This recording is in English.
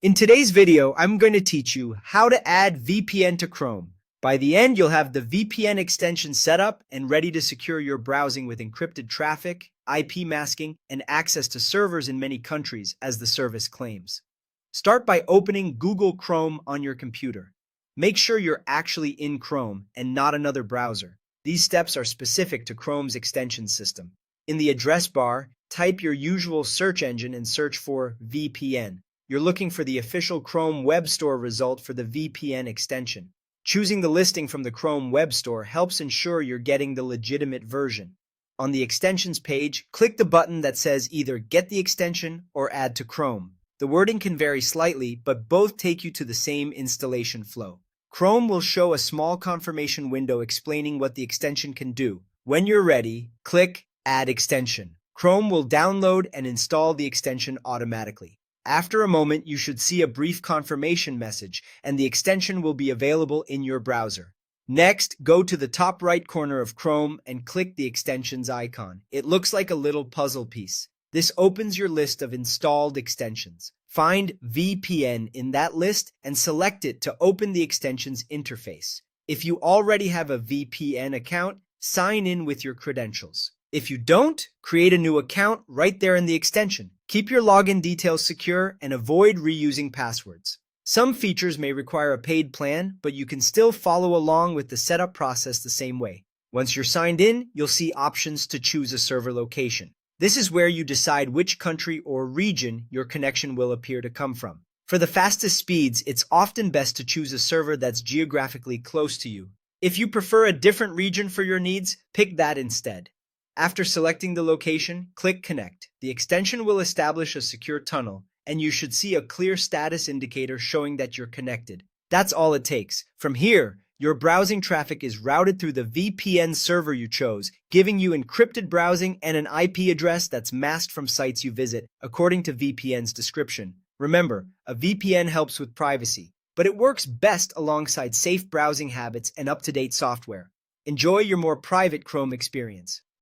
In today's video, I'm going to teach you how to add VPN to Chrome. By the end, you'll have the VPN extension set up and ready to secure your browsing with encrypted traffic, IP masking, and access to servers in many countries, as the service claims. Start by opening Google Chrome on your computer. Make sure you're actually in Chrome and not another browser. These steps are specific to Chrome's extension system. In the address bar, type your usual search engine and search for VPN. You're looking for the official Chrome Web Store result for the VPN extension. Choosing the listing from the Chrome Web Store helps ensure you're getting the legitimate version. On the extensions page, click the button that says either Get the extension or Add to Chrome. The wording can vary slightly, but both take you to the same installation flow. Chrome will show a small confirmation window explaining what the extension can do. When you're ready, click Add Extension. Chrome will download and install the extension automatically. After a moment, you should see a brief confirmation message, and the extension will be available in your browser. Next, go to the top right corner of Chrome and click the extensions icon. It looks like a little puzzle piece. This opens your list of installed extensions. Find VPN in that list and select it to open the extension's interface. If you already have a VPN account, sign in with your credentials. If you don't, create a new account right there in the extension. Keep your login details secure and avoid reusing passwords. Some features may require a paid plan, but you can still follow along with the setup process the same way. Once you're signed in, you'll see options to choose a server location. This is where you decide which country or region your connection will appear to come from. For the fastest speeds, it's often best to choose a server that's geographically close to you. If you prefer a different region for your needs, pick that instead. After selecting the location, click Connect. The extension will establish a secure tunnel, and you should see a clear status indicator showing that you're connected. That's all it takes. From here, your browsing traffic is routed through the VPN server you chose, giving you encrypted browsing and an IP address that's masked from sites you visit, according to VPN's description. Remember, a VPN helps with privacy, but it works best alongside safe browsing habits and up-to-date software. Enjoy your more private Chrome experience.